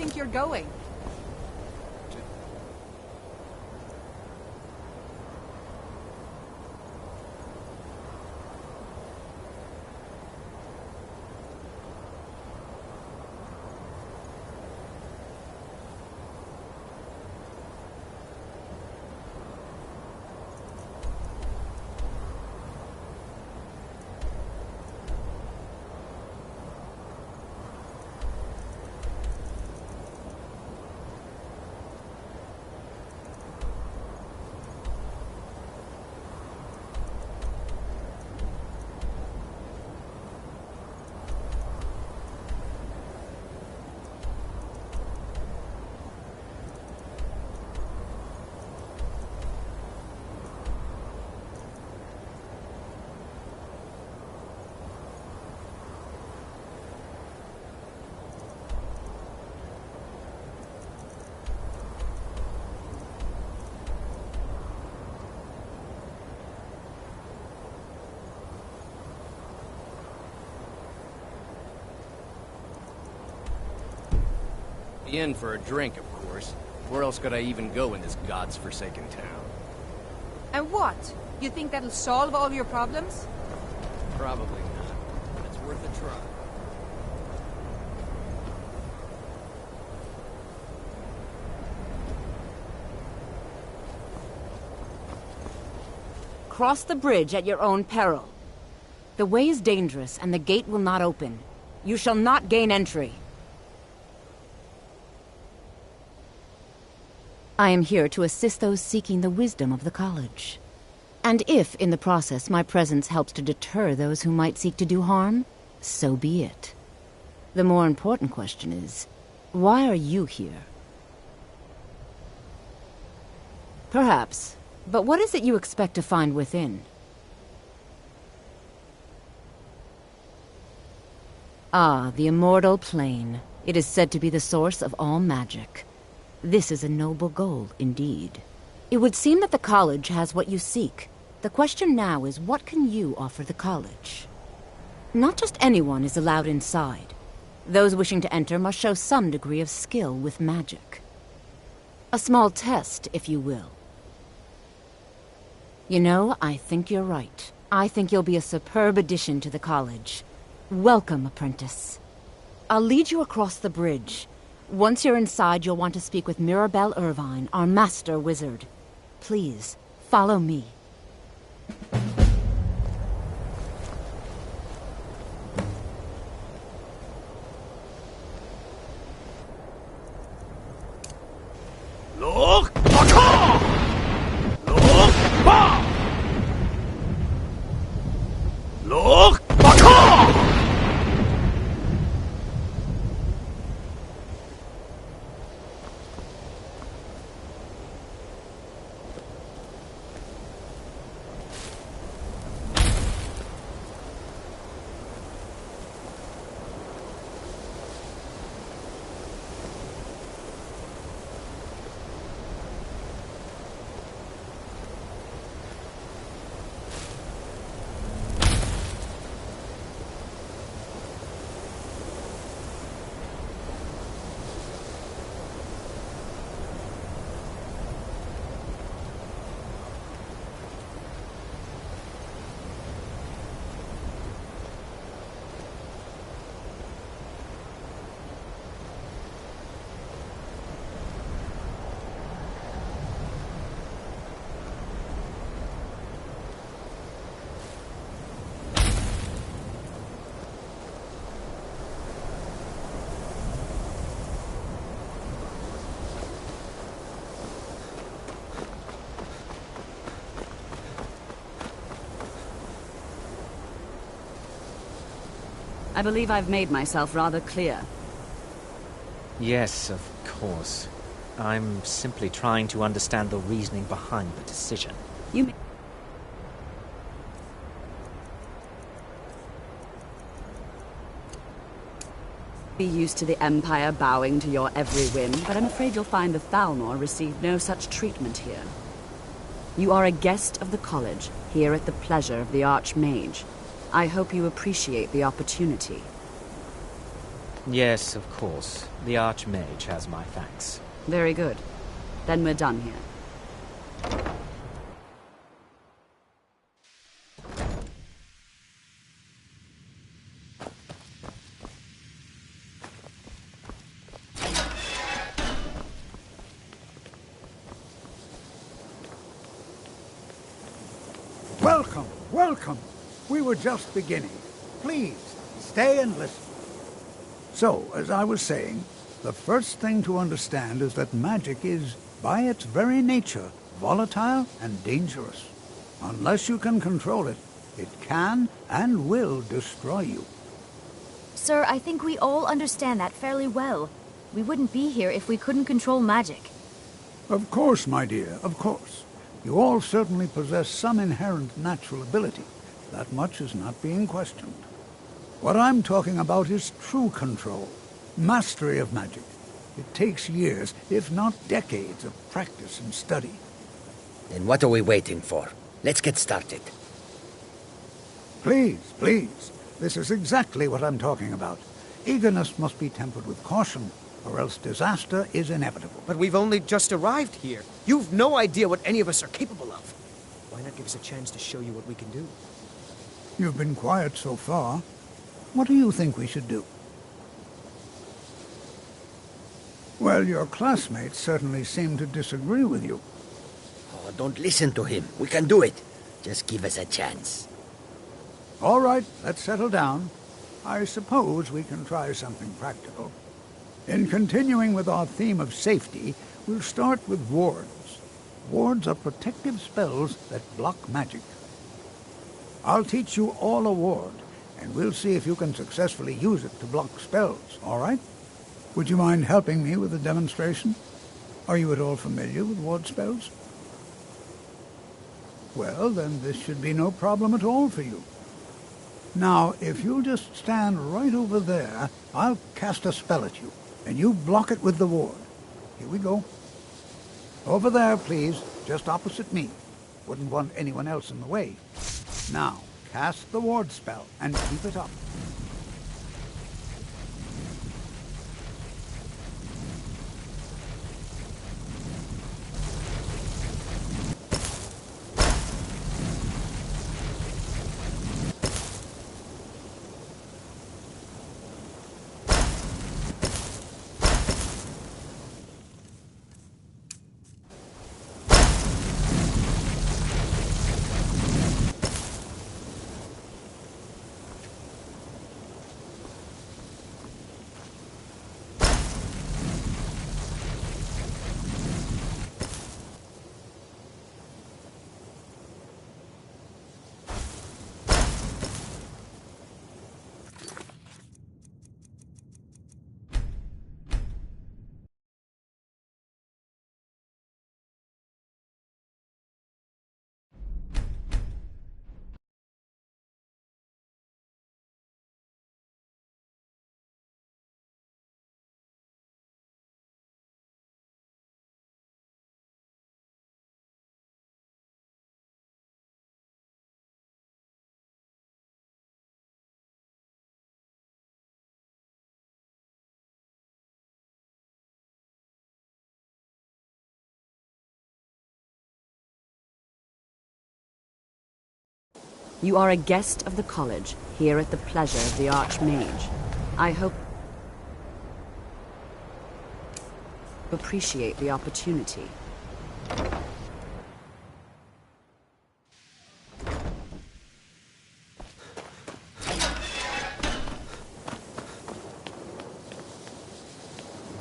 think you're going? The inn for a drink, of course. Where else could I even go in this god's-forsaken town? And what? You think that'll solve all your problems? Probably not, but it's worth a try. Cross the bridge at your own peril. The way is dangerous, and the gate will not open. You shall not gain entry. I am here to assist those seeking the wisdom of the college. And if, in the process, my presence helps to deter those who might seek to do harm, so be it. The more important question is, why are you here? Perhaps, but what is it you expect to find within? Ah, the immortal plane. It is said to be the source of all magic. This is a noble goal, indeed. It would seem that the college has what you seek. The question now is, what can you offer the college? Not just anyone is allowed inside. Those wishing to enter must show some degree of skill with magic. A small test, if you will. You know, I think you're right. I think you'll be a superb addition to the college. Welcome, apprentice. I'll lead you across the bridge. Once you're inside, you'll want to speak with Mirabelle Irvine, our master wizard. Please, follow me. Look! Look! Look! I believe I've made myself rather clear. Yes, of course. I'm simply trying to understand the reasoning behind the decision. You may be used to the Empire bowing to your every whim, but I'm afraid you'll find the Thalmor received no such treatment here. You are a guest of the college, here at the pleasure of the Archmage. I hope you appreciate the opportunity. Yes, of course. The Archmage has my thanks. Very good. Then we're done here. Welcome, welcome. We were just beginning. Please, stay and listen. So, as I was saying, the first thing to understand is that magic is, by its very nature, volatile and dangerous. Unless you can control it, it can and will destroy you. Sir, I think we all understand that fairly well. We wouldn't be here if we couldn't control magic. Of course, my dear, of course. You all certainly possess some inherent natural ability. That much is not being questioned. What I'm talking about is true control, mastery of magic. It takes years, if not decades, of practice and study. Then what are we waiting for? Let's get started. Please, please. This is exactly what I'm talking about. Eagerness must be tempered with caution, or else disaster is inevitable. But we've only just arrived here. You've no idea what any of us are capable of. Why not give us a chance to show you what we can do? You've been quiet so far. What do you think we should do? Well, your classmates certainly seem to disagree with you. Oh, don't listen to him. We can do it. Just give us a chance. All right, let's settle down. I suppose we can try something practical. In continuing with our theme of safety, we'll start with wards. Wards are protective spells that block magic. I'll teach you all a ward, and we'll see if you can successfully use it to block spells, all right? Would you mind helping me with the demonstration? Are you at all familiar with ward spells? Well, then this should be no problem at all for you. Now, if you'll just stand right over there, I'll cast a spell at you, and you block it with the ward. Here we go. Over there, please, just opposite me. Wouldn't want anyone else in the way. Now, cast the ward spell and keep it up. You are a guest of the college, here at the pleasure of the Archmage. I hope you appreciate the opportunity.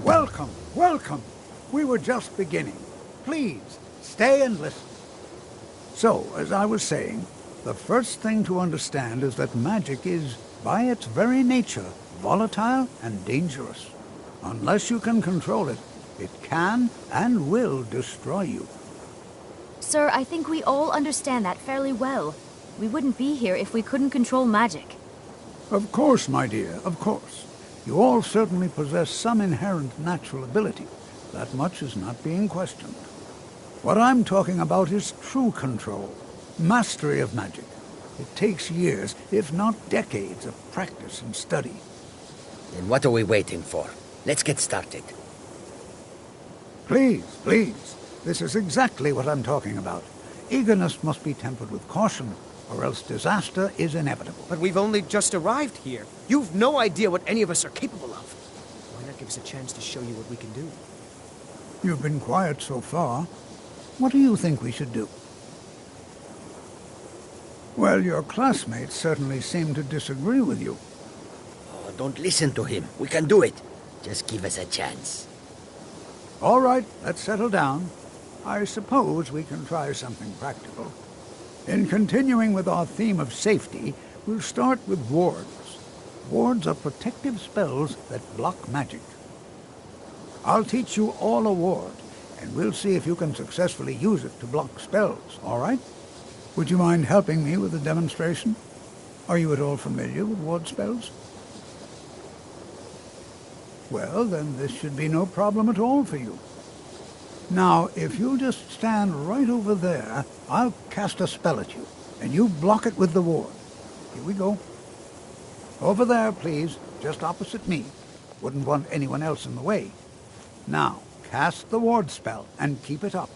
Welcome, welcome. We were just beginning. Please, stay and listen. So, as I was saying, the first thing to understand is that magic is, by its very nature, volatile and dangerous. Unless you can control it, it can and will destroy you. Sir, I think we all understand that fairly well. We wouldn't be here if we couldn't control magic. Of course, my dear, of course. You all certainly possess some inherent natural ability. That much is not being questioned. What I'm talking about is true control, mastery of magic. It takes years, if not decades, of practice and study. Then what are we waiting for? Let's get started. Please, please. This is exactly what I'm talking about. Eagerness must be tempered with caution, or else disaster is inevitable. But we've only just arrived here. You've no idea what any of us are capable of. Why not give us a chance to show you what we can do? You've been quiet so far. What do you think we should do? Well, your classmates certainly seem to disagree with you. Oh, don't listen to him. We can do it. Just give us a chance. All right, let's settle down. I suppose we can try something practical. In continuing with our theme of safety, we'll start with wards. Wards are protective spells that block magic. I'll teach you all a ward, and we'll see if you can successfully use it to block spells, all right? Would you mind helping me with the demonstration? Are you at all familiar with ward spells? Well, then this should be no problem at all for you. Now, if you'll just stand right over there, I'll cast a spell at you, and you block it with the ward. Here we go. Over there, please, just opposite me. Wouldn't want anyone else in the way. Now, cast the ward spell, and keep it up.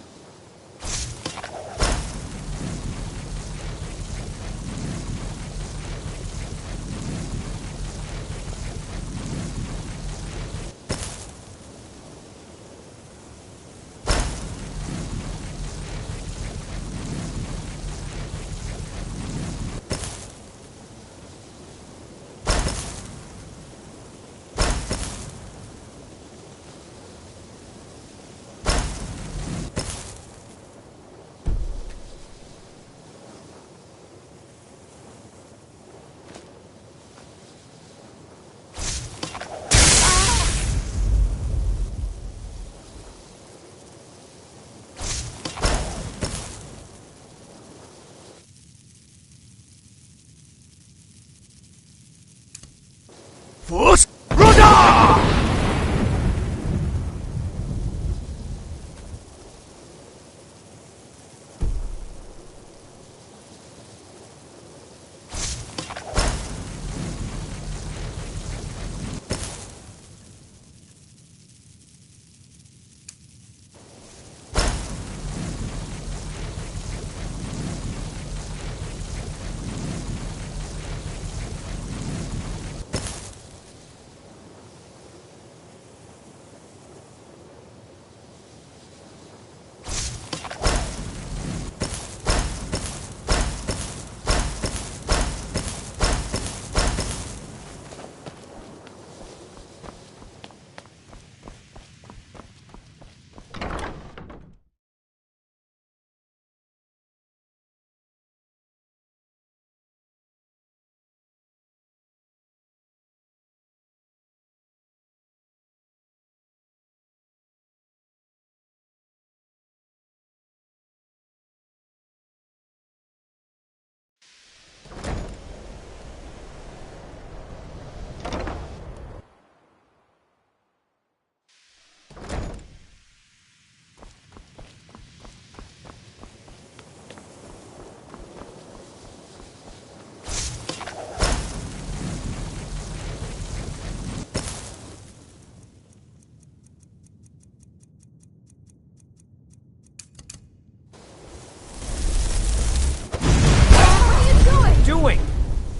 Fus Ruda!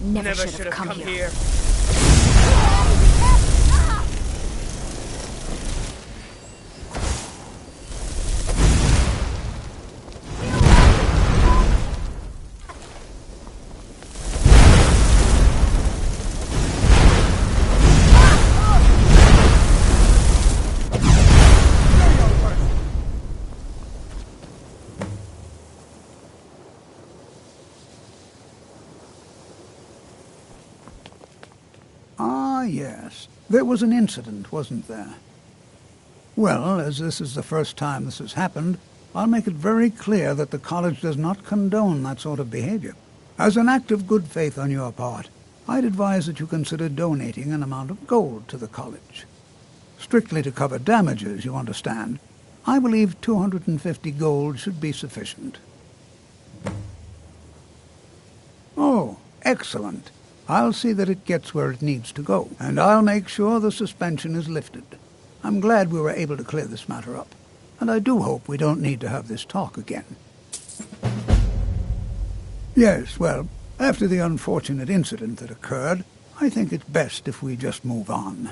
Never should have come here. Yes. There was an incident, wasn't there? Well, as this is the first time this has happened, I'll make it very clear that the college does not condone that sort of behavior. As an act of good faith on your part, I'd advise that you consider donating an amount of gold to the college. Strictly to cover damages, you understand. I believe 250 gold should be sufficient. Oh, excellent. I'll see that it gets where it needs to go, and I'll make sure the suspension is lifted. I'm glad we were able to clear this matter up, and I do hope we don't need to have this talk again. Yes, well, after the unfortunate incident that occurred, I think it's best if we just move on.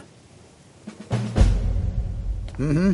Mm-hmm.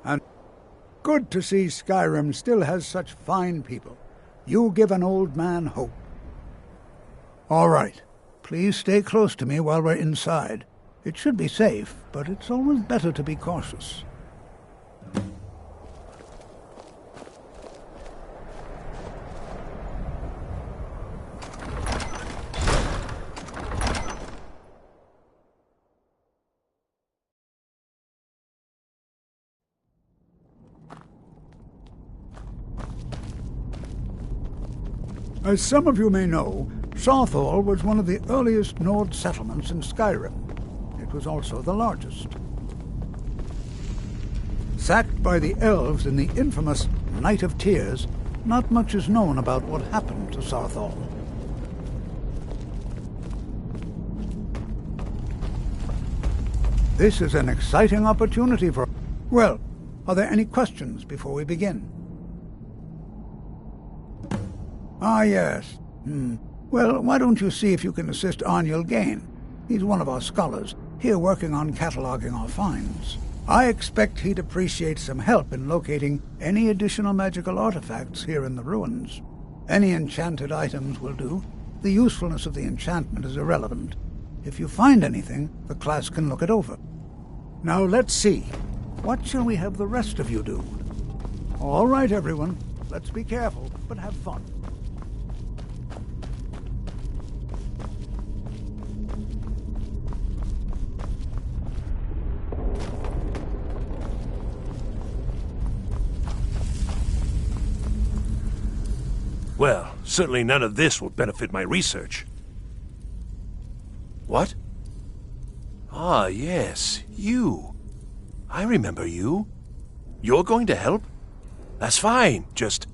And good to see Skyrim still has such fine people. You give an old man hope. All right. Please stay close to me while we're inside. It should be safe, but it's always better to be cautious. As some of you may know, Southall was one of the earliest Nord settlements in Skyrim. It was also the largest. Sacked by the elves in the infamous Night of Tears, not much is known about what happened to Southall. This is an exciting opportunity for... Well, are there any questions before we begin? Ah, yes. Well, why don't you see if you can assist Arniel Gain? He's one of our scholars, here working on cataloging our finds. I expect he'd appreciate some help in locating any additional magical artifacts here in the ruins. Any enchanted items will do. The usefulness of the enchantment is irrelevant. If you find anything, the class can look it over. Now let's see. What shall we have the rest of you do? All right, everyone. Let's be careful, but have fun. Well, certainly none of this will benefit my research. What? Ah, yes, you. I remember you. You're going to help? That's fine. Just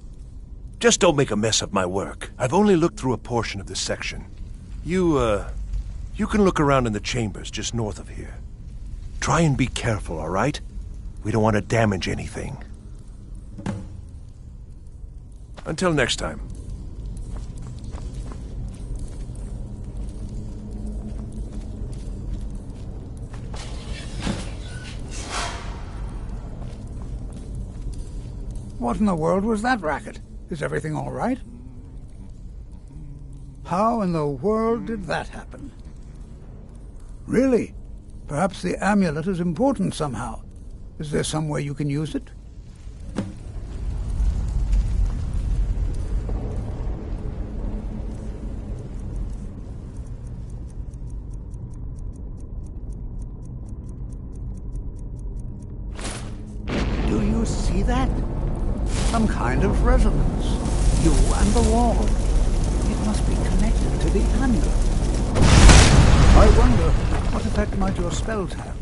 don't make a mess of my work. I've only looked through a portion of this section. You can look around in the chambers just north of here. Try and be careful, all right? We don't want to damage anything. Until next time. What in the world was that racket? Is everything all right? How in the world did that happen? Really? Perhaps the amulet is important somehow. Is there some way you can use it? Do you see that? Some kind of resonance. You and the wall. It must be connected to the amulet. I wonder, what effect might your spells have?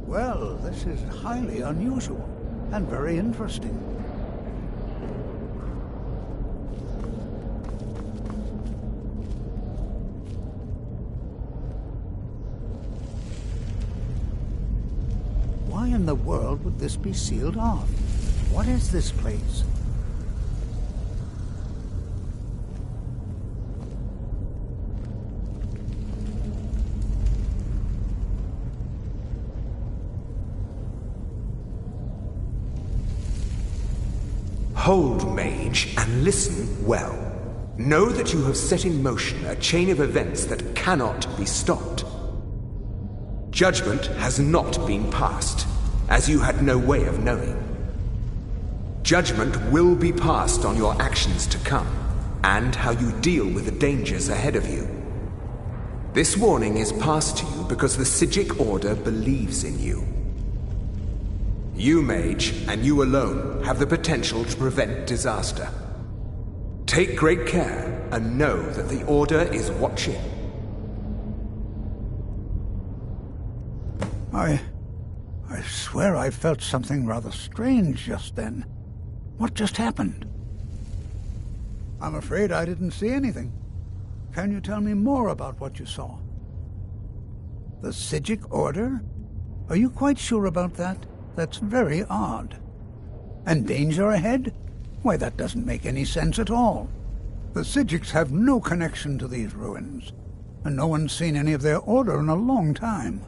Well, this is highly unusual and very interesting. Why in the world would this be sealed off? What is this place? Hold, mage, and listen well. Know that you have set in motion a chain of events that cannot be stopped. Judgment has not been passed, as you had no way of knowing. Judgment will be passed on your actions to come, and how you deal with the dangers ahead of you. This warning is passed to you because the Psijic Order believes in you. You, mage, and you alone, have the potential to prevent disaster. Take great care, and know that the Order is watching. I swear I felt something rather strange just then. What just happened? I'm afraid I didn't see anything. Can you tell me more about what you saw? The Psijic Order? Are you quite sure about that? That's very odd. And danger ahead? Why, that doesn't make any sense at all. The Psijics have no connection to these ruins, and no one's seen any of their order in a long time.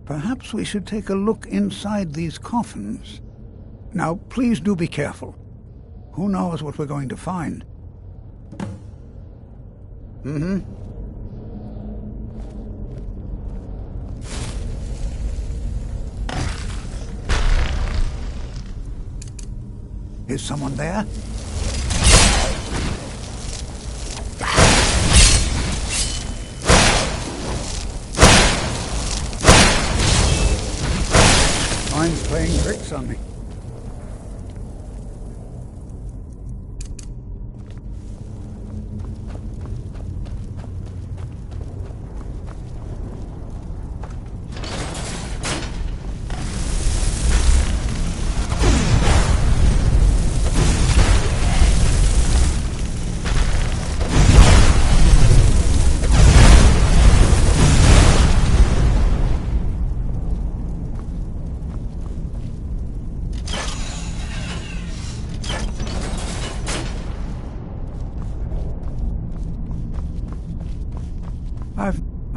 Perhaps we should take a look inside these coffins. Now, please do be careful. Who knows what we're going to find? Is someone there? playing tricks on me.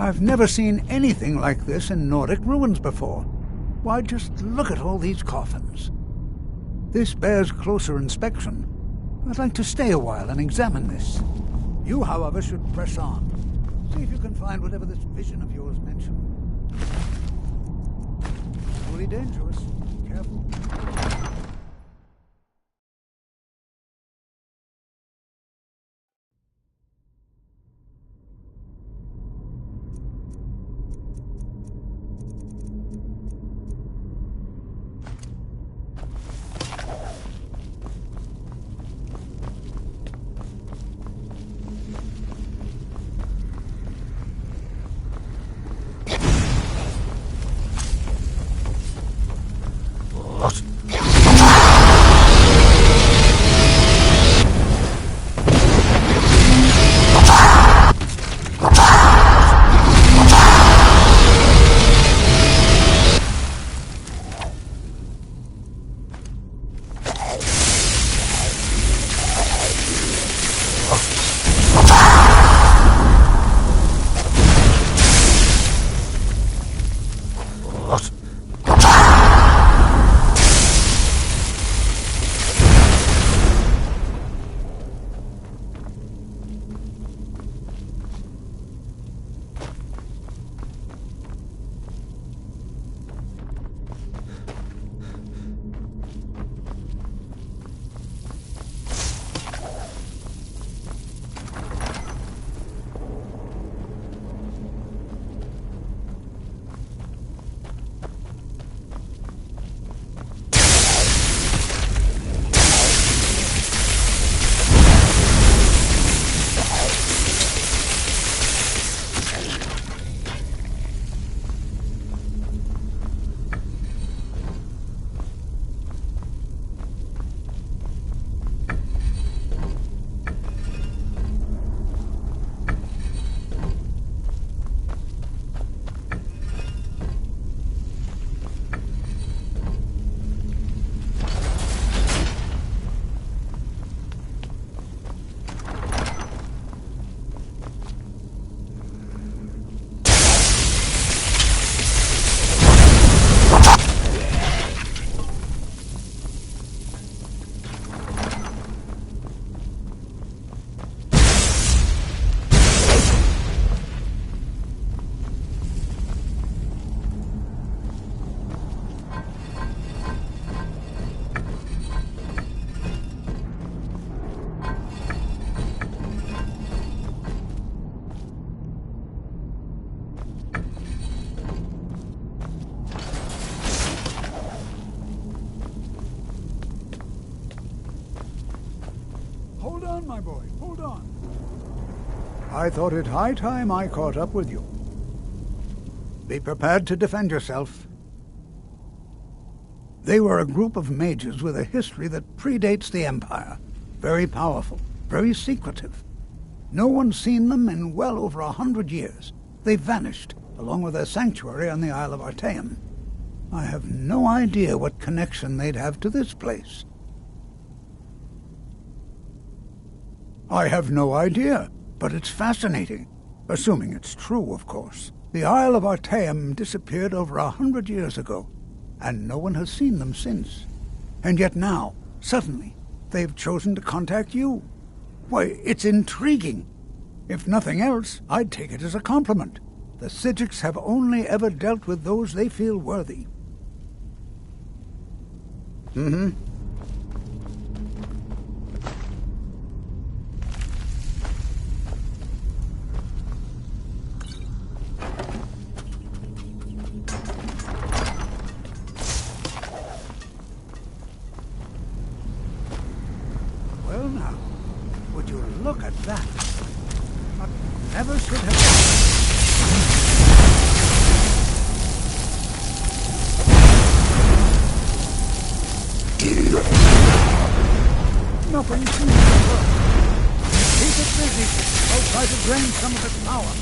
I've never seen anything like this in Nordic ruins before. Why, just look at all these coffins. This bears closer inspection. I'd like to stay a while and examine this. You, however, should press on. See if you can find whatever this vision of yours mentioned. Truly dangerous. Careful. Hold on, my boy, hold on. I thought it high time I caught up with you. Be prepared to defend yourself. They were a group of mages with a history that predates the Empire. Very powerful, very secretive. No one's seen them in well over 100 years. They vanished, along with their sanctuary on the Isle of Artaeum. I have no idea what connection they'd have to this place. I have no idea, but it's fascinating. Assuming it's true, of course. The Isle of Artaeum disappeared over 100 years ago, and no one has seen them since. And yet now, suddenly, they've chosen to contact you. Why, it's intriguing. If nothing else, I'd take it as a compliment. The Psijics have only ever dealt with those they feel worthy. Mm-hmm. Never should have... Nothing seems to work. Keep it busy. I'll try to drain some of its power.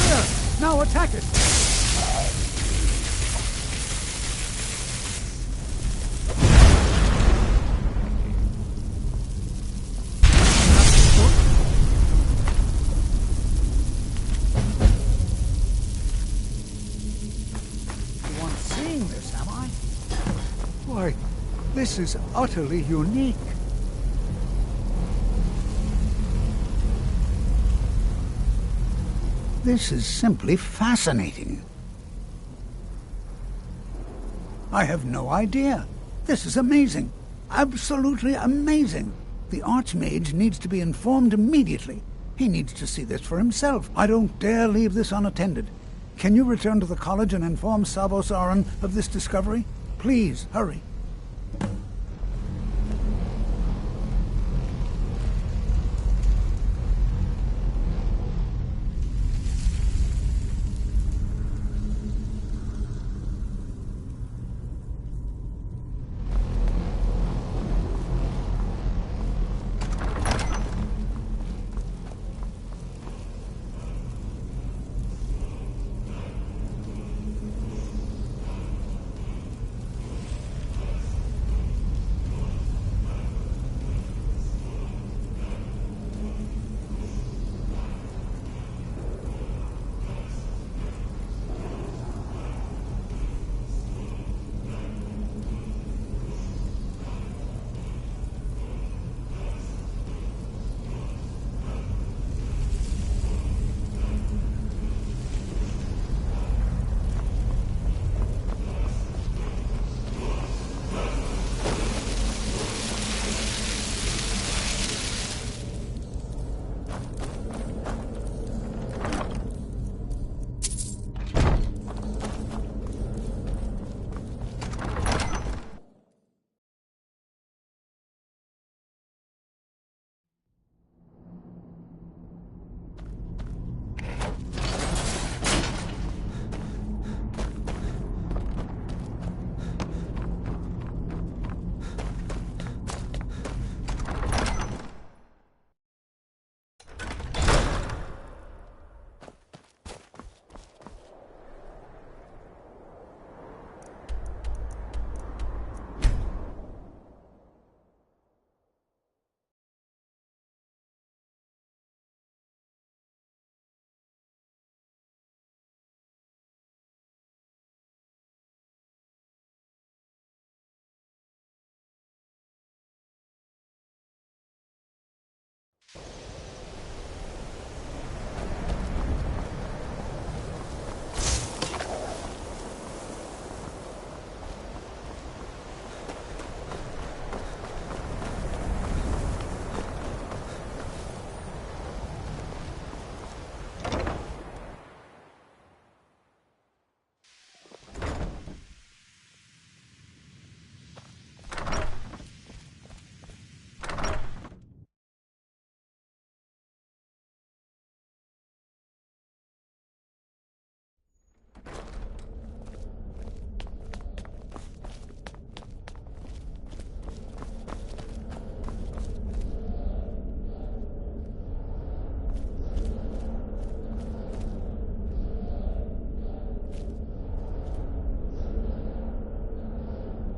There! Now attack it! Why, this is utterly unique. This is simply fascinating. I have no idea. This is amazing. Absolutely amazing. The Archmage needs to be informed immediately. He needs to see this for himself. I don't dare leave this unattended. Can you return to the college and inform Savos Aran of this discovery? Please, hurry.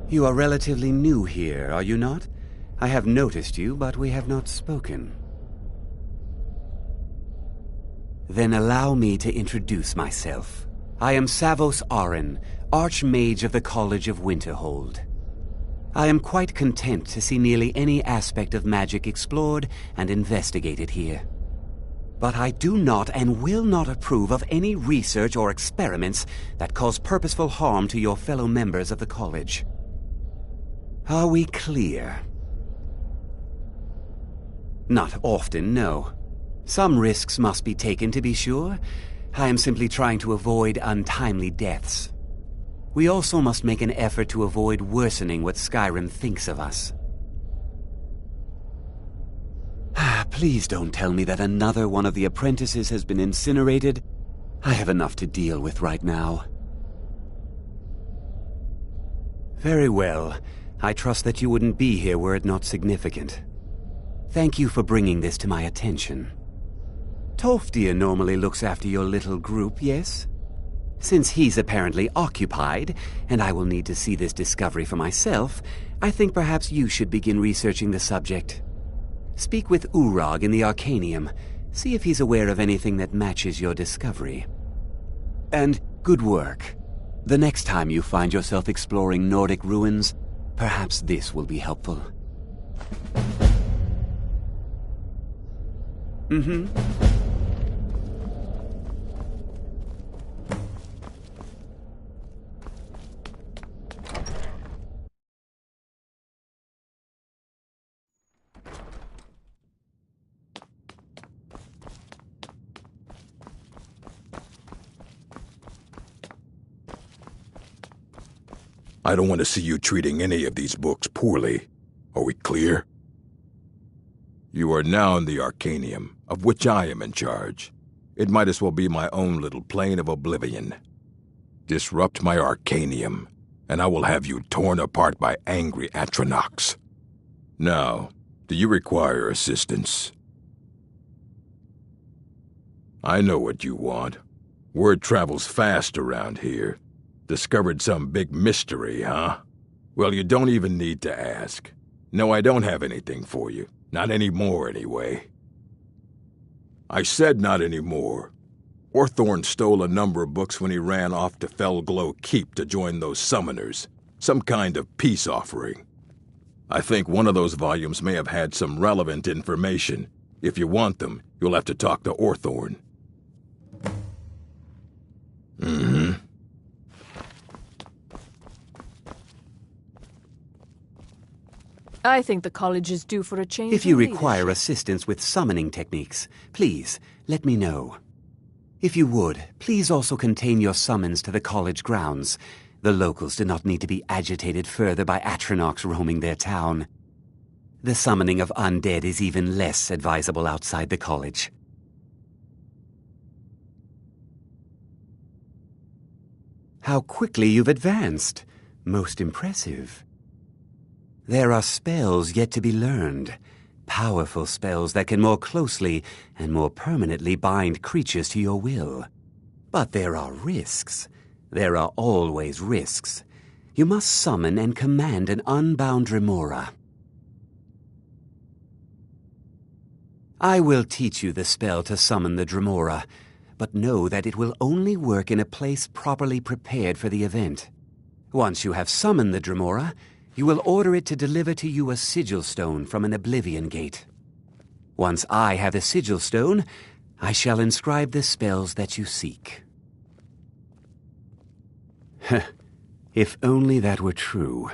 You are relatively new here, are you not? I have noticed you, but we have not spoken. Then allow me to introduce myself. I am Savos Aran, Archmage of the College of Winterhold. I am quite content to see nearly any aspect of magic explored and investigated here. But I do not and will not approve of any research or experiments that cause purposeful harm to your fellow members of the college. Are we clear? Not often, no. Some risks must be taken, to be sure. I am simply trying to avoid untimely deaths. We also must make an effort to avoid worsening what Skyrim thinks of us. Please don't tell me that another one of the apprentices has been incinerated. I have enough to deal with right now. Very well. I trust that you wouldn't be here were it not significant. Thank you for bringing this to my attention. Tolfdir normally looks after your little group, yes? Since he's apparently occupied, and I will need to see this discovery for myself, I think perhaps you should begin researching the subject. Speak with Urag in the Arcanium. See if he's aware of anything that matches your discovery. And good work. The next time you find yourself exploring Nordic ruins, perhaps this will be helpful. I don't want to see you treating any of these books poorly. Are we clear? You are now in the Arcanium, of which I am in charge. It might as well be my own little plane of oblivion. Disrupt my Arcanium, and I will have you torn apart by angry Atronachs. Now, do you require assistance? I know what you want. Word travels fast around here. Discovered some big mystery, huh? Well, you don't even need to ask. No, I don't have anything for you. Not anymore, anyway. I said not anymore. Orthorn stole a number of books when he ran off to Felglow Keep to join those summoners. Some kind of peace offering. I think one of those volumes may have had some relevant information. If you want them, you'll have to talk to Orthorn. I think the college is due for a change. If you require assistance with summoning techniques, please let me know. If you would, please also contain your summons to the college grounds. The locals do not need to be agitated further by Atronachs roaming their town. The summoning of undead is even less advisable outside the college. How quickly you've advanced. Most impressive. There are spells yet to be learned. Powerful spells that can more closely and more permanently bind creatures to your will. But there are risks. There are always risks. You must summon and command an unbound remora. I will teach you the spell to summon the Dremora, but know that it will only work in a place properly prepared for the event. Once you have summoned the Dremora, you will order it to deliver to you a sigil stone from an Oblivion Gate. Once I have the sigil stone, I shall inscribe the spells that you seek. If only that were true.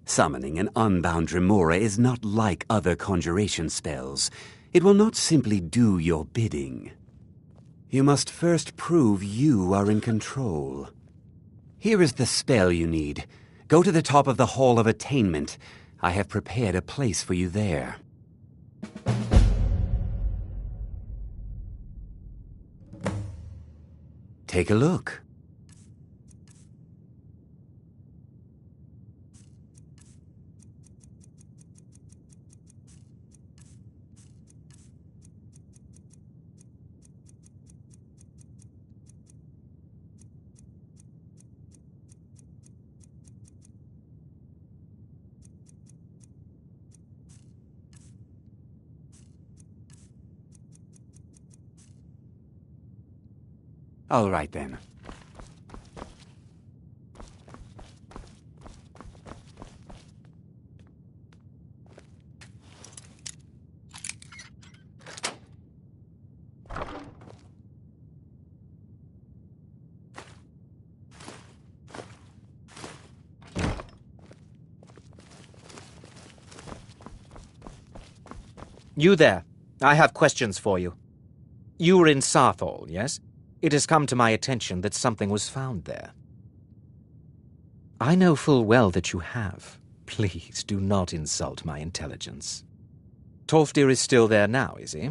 Summoning an unbound Dremora is not like other conjuration spells. It will not simply do your bidding. You must first prove you are in control. Here is the spell you need. Go to the top of the Hall of Attainment. I have prepared a place for you there. Take a look. All right, then. You there. I have questions for you. You were in Sarthal, yes? It has come to my attention that something was found there. I know full well that you have. Please do not insult my intelligence. Tolfdir is still there now, is he?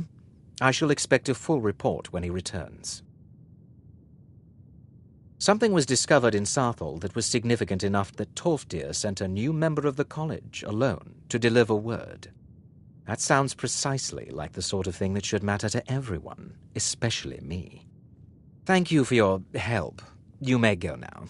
I shall expect a full report when he returns. Something was discovered in Sarthal that was significant enough that Tolfdir sent a new member of the college alone to deliver word. That sounds precisely like the sort of thing that should matter to everyone, especially me. Thank you for your help. You may go now.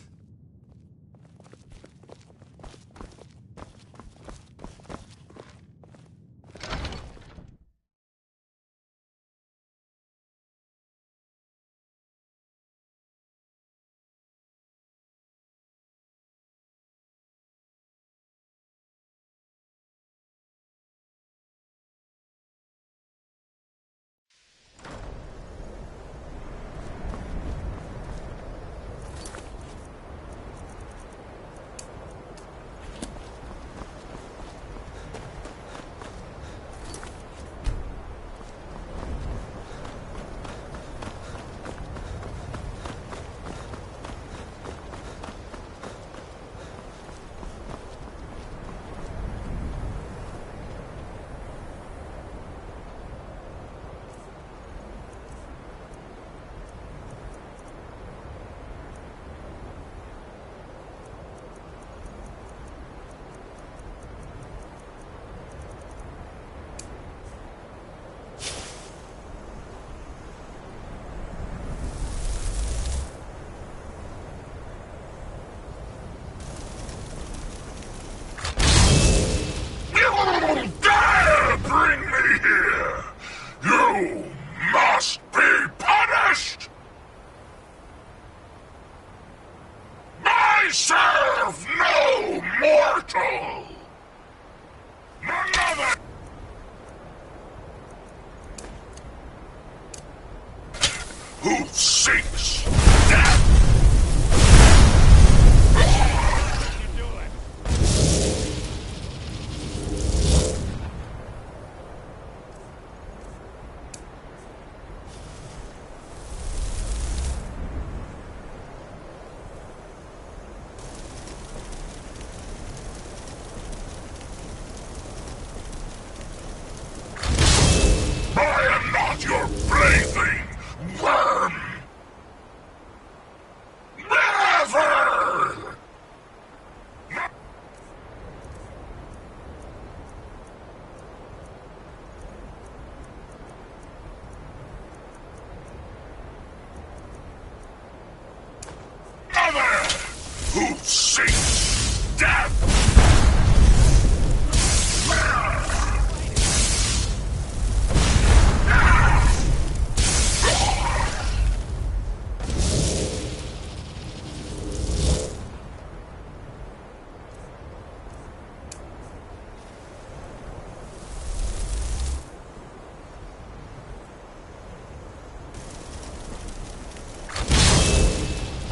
Who seeks death?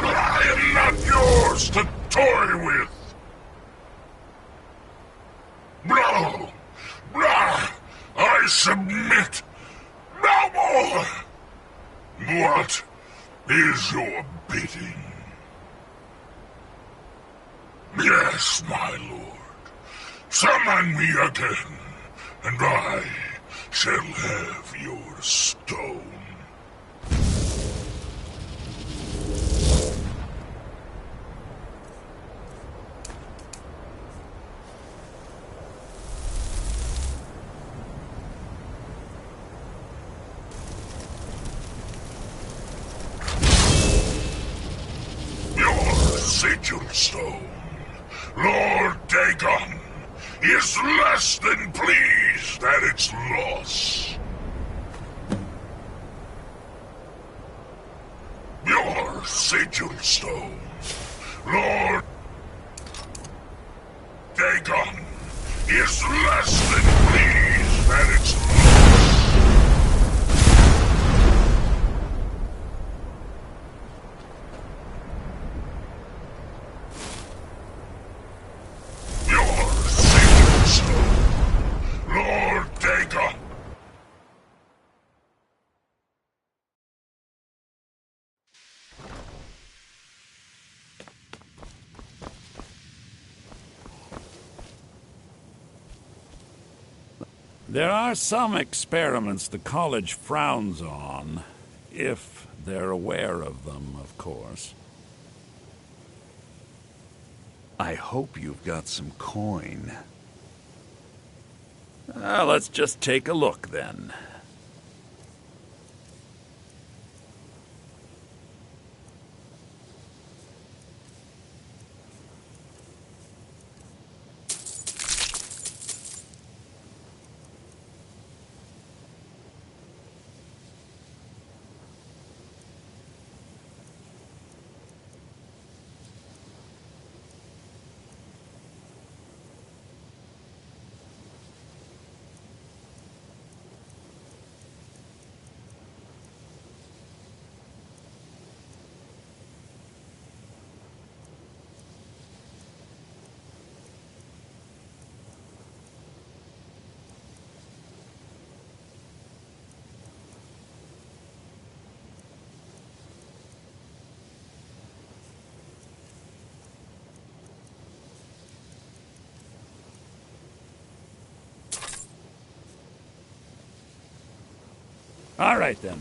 I am not yours to toy with. No! I submit! No more! What is your bidding? Yes, my lord. Summon me again, and I shall have your stone. Sigil stone, Lord Dagon, is less than pleased at its loss. Your sigil stone, Lord Dagon, is less than pleased at its loss. Lord Dagon! There are some experiments the college frowns on, if they're aware of them, of course. I hope you've got some coin. Let's just take a look, then. All right, then.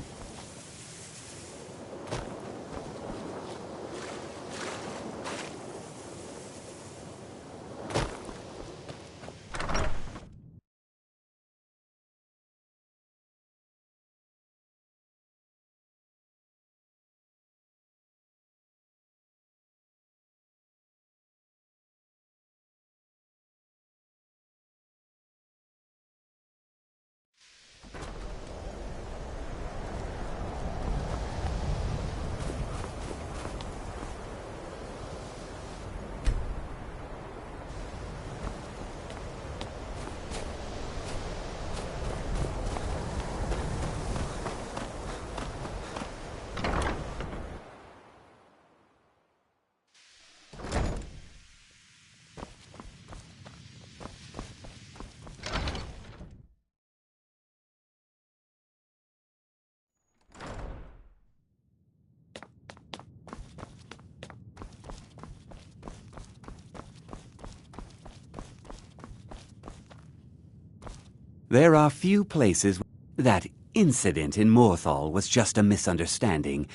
There are few places. That incident in Morthal was just a misunderstanding.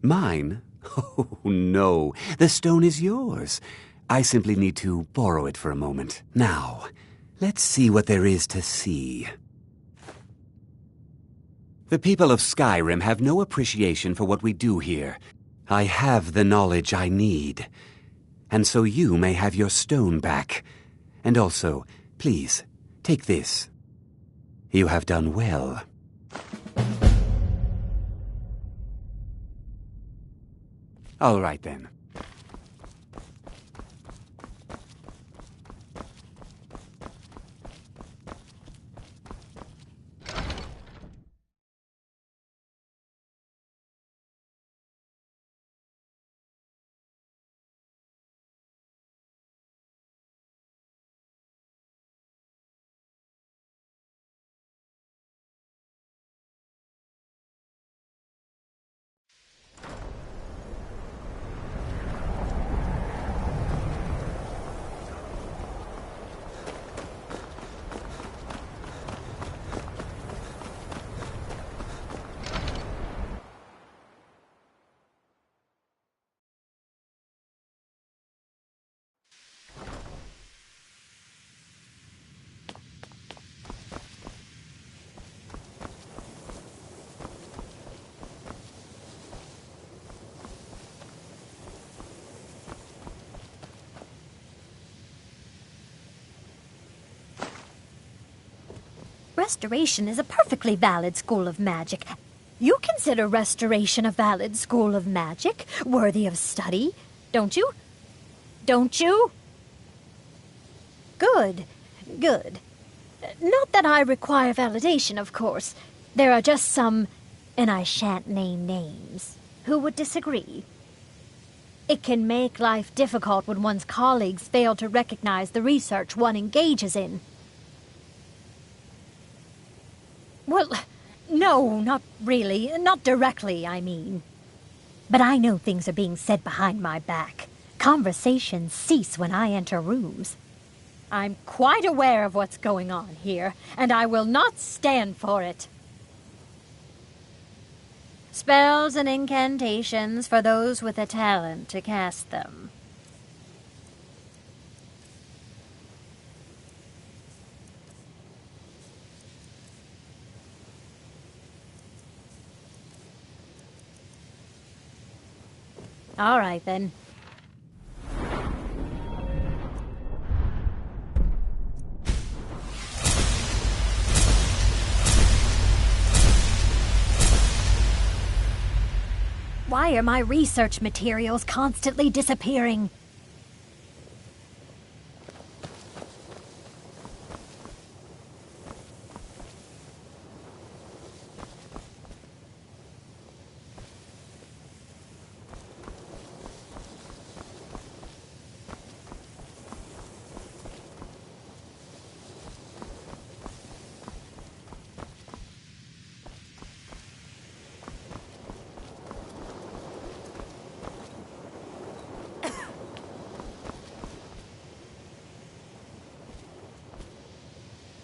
Mine? Oh, no. The stone is yours. I simply need to borrow it for a moment. Now, let's see what there is to see. The people of Skyrim have no appreciation for what we do here. I have the knowledge I need. And so you may have your stone back. And also, please, take this. You have done well. All right, then. Restoration is a perfectly valid school of magic. You consider Restoration a valid school of magic, worthy of study, don't you? Don't you? Good, good. Not that I require validation, of course. There are just some, and I shan't name names, who would disagree. It can make life difficult when one's colleagues fail to recognize the research one engages in. Well, no, not really. Not directly, I mean. But I know things are being said behind my back. Conversations cease when I enter rooms. I'm quite aware of what's going on here, and I will not stand for it. Spells and incantations for those with a talent to cast them. All right, then. Why are my research materials constantly disappearing?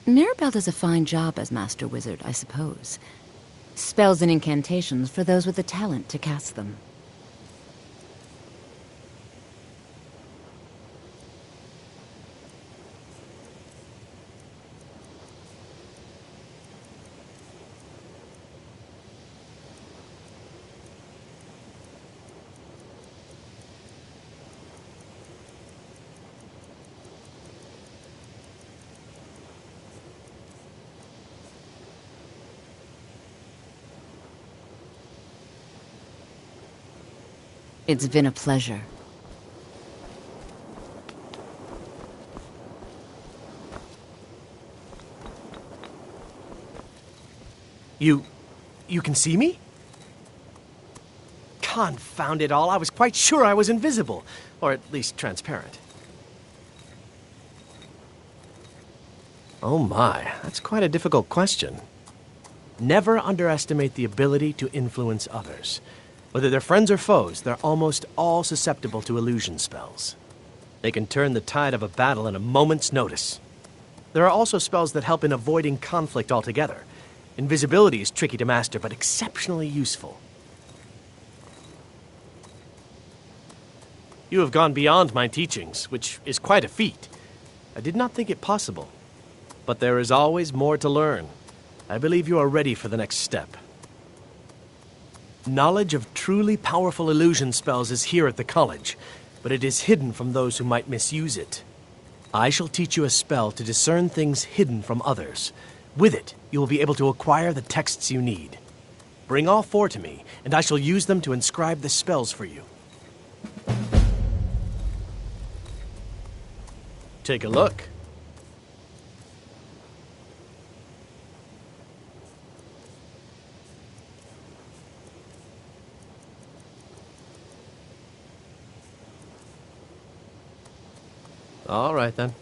Mirabelle does a fine job as Master Wizard, I suppose. Spells and incantations for those with the talent to cast them. It's been a pleasure. You can see me? Confound it all, I was quite sure I was invisible. Or at least transparent. Oh my, that's quite a difficult question. Never underestimate the ability to influence others. Whether they're friends or foes, they're almost all susceptible to illusion spells. They can turn the tide of a battle in a moment's notice. There are also spells that help in avoiding conflict altogether. Invisibility is tricky to master, but exceptionally useful. You have gone beyond my teachings, which is quite a feat. I did not think it possible. But there is always more to learn. I believe you are ready for the next step. Knowledge of truly powerful illusion spells is here at the college, but it is hidden from those who might misuse it. I shall teach you a spell to discern things hidden from others. With it, you will be able to acquire the texts you need. Bring all 4 to me, and I shall use them to inscribe the spells for you. Take a look. All right, then.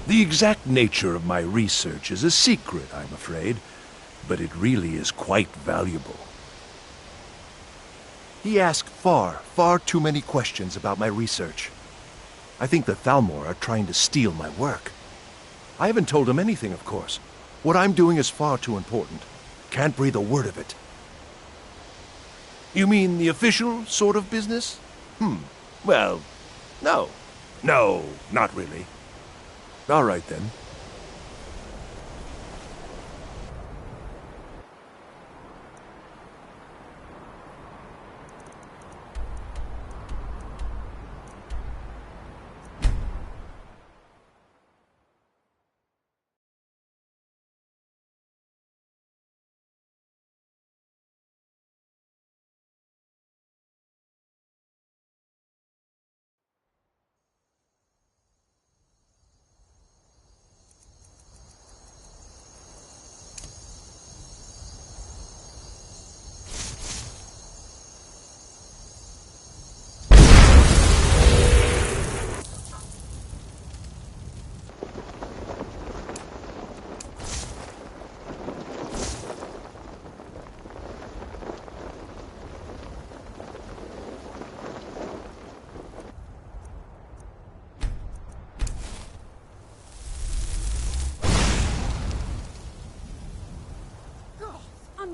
The exact nature of my research is a secret, I'm afraid, but it really is quite valuable. He asked far too many questions about my research. I think the Thalmor are trying to steal my work. I haven't told him anything, of course. What I'm doing is far too important. Can't breathe a word of it. You mean the official sort of business? Well, no. No, not really. All right, then.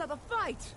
another fight!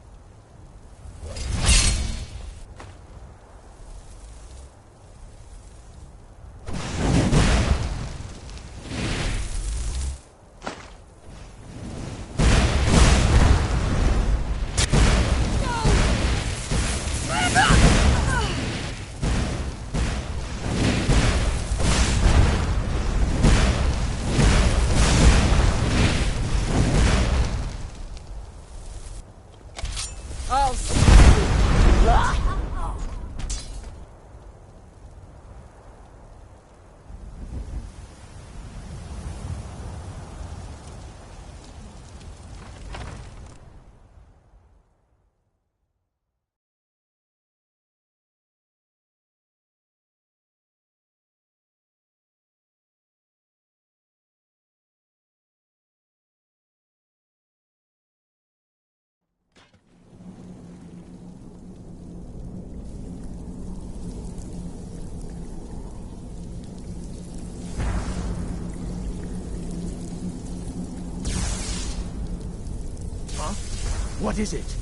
What is it?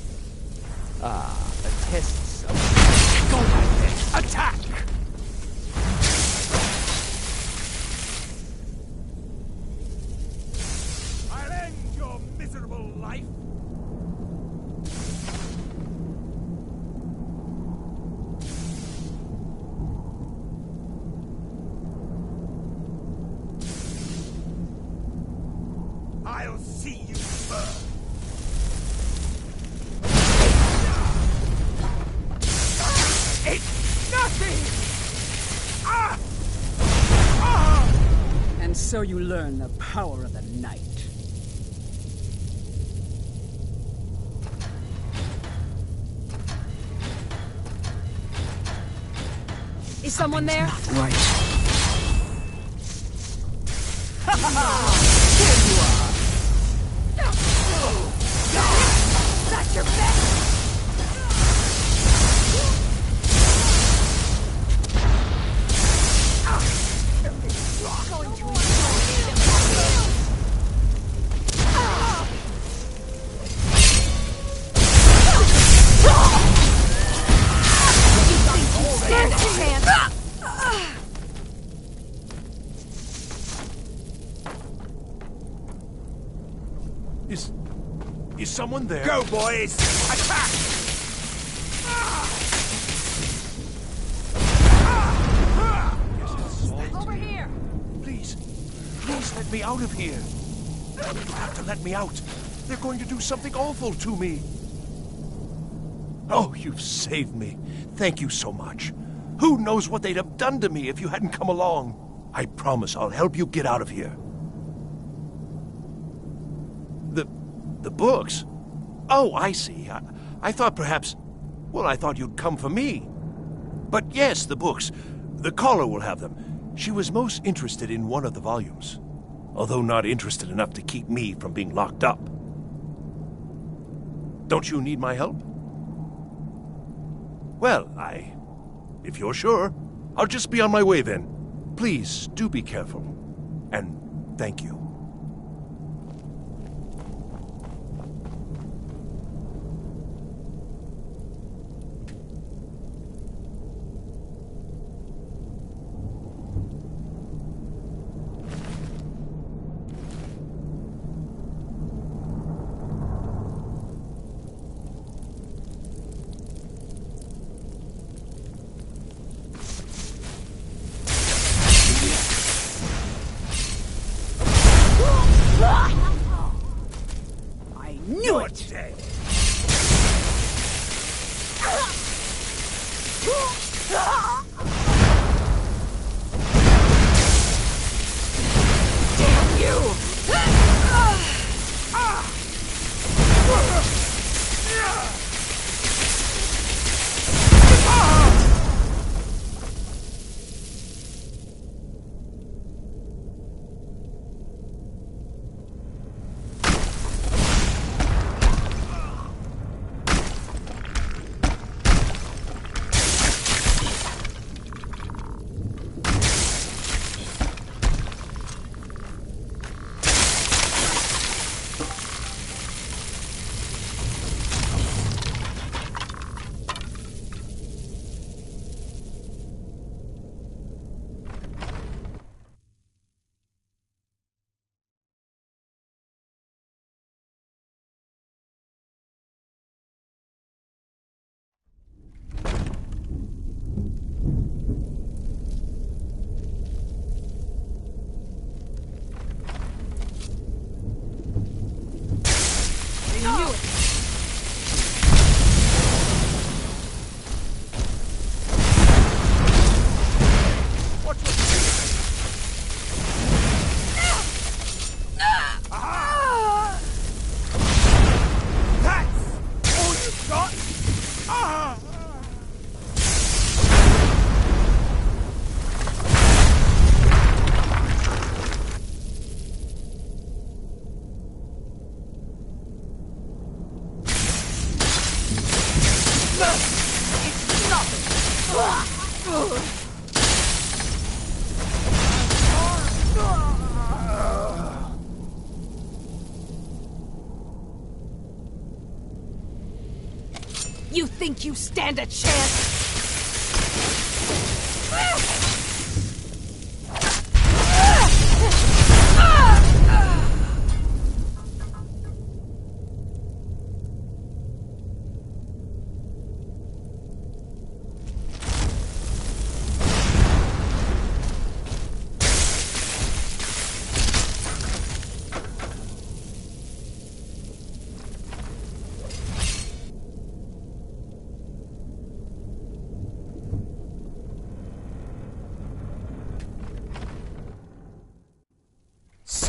A test of... Go like this! Attack! I'll end your miserable life! I'll see you burn! And so you learn the power of the night. Is someone there? Right. Here you are! That's your best! Is someone there? Go, boys! Attack! Over here! Please let me out of here. You have to let me out. They're going to do something awful to me. Oh, you've saved me. Thank you so much. Who knows what they'd have done to me if you hadn't come along? I promise I'll help you get out of here. The books? Oh, I see. I thought perhaps... Well, I thought you'd come for me. But yes, the books. The caller will have them. She was most interested in one of the volumes, although not interested enough to keep me from being locked up. Don't you need my help? Well, if you're sure, I'll just be on my way then. Please, do be careful. And thank you. think you stand a chance?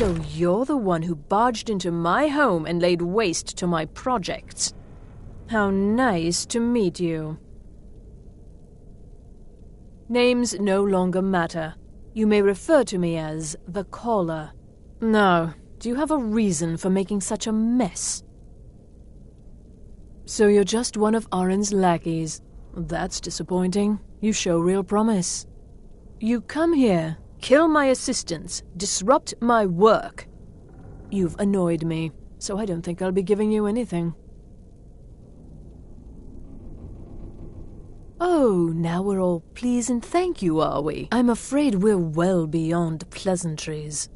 So you're the one who barged into my home and laid waste to my projects. How nice to meet you. Names no longer matter. You may refer to me as the Caller. Now, do you have a reason for making such a mess? So you're just one of Arin's lackeys. That's disappointing. You show real promise. You come here, kill my assistants, disrupt my work. You've annoyed me, so I don't think I'll be giving you anything. Oh, now we're all please and thank you, are we? I'm afraid we're well beyond pleasantries.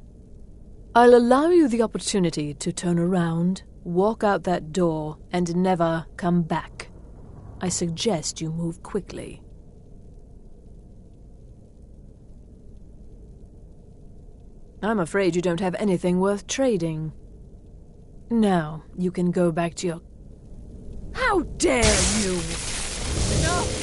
I'll allow you the opportunity to turn around, walk out that door, and never come back. I suggest you move quickly. I'm afraid you don't have anything worth trading. Now, you can go back to your... How dare you! Enough!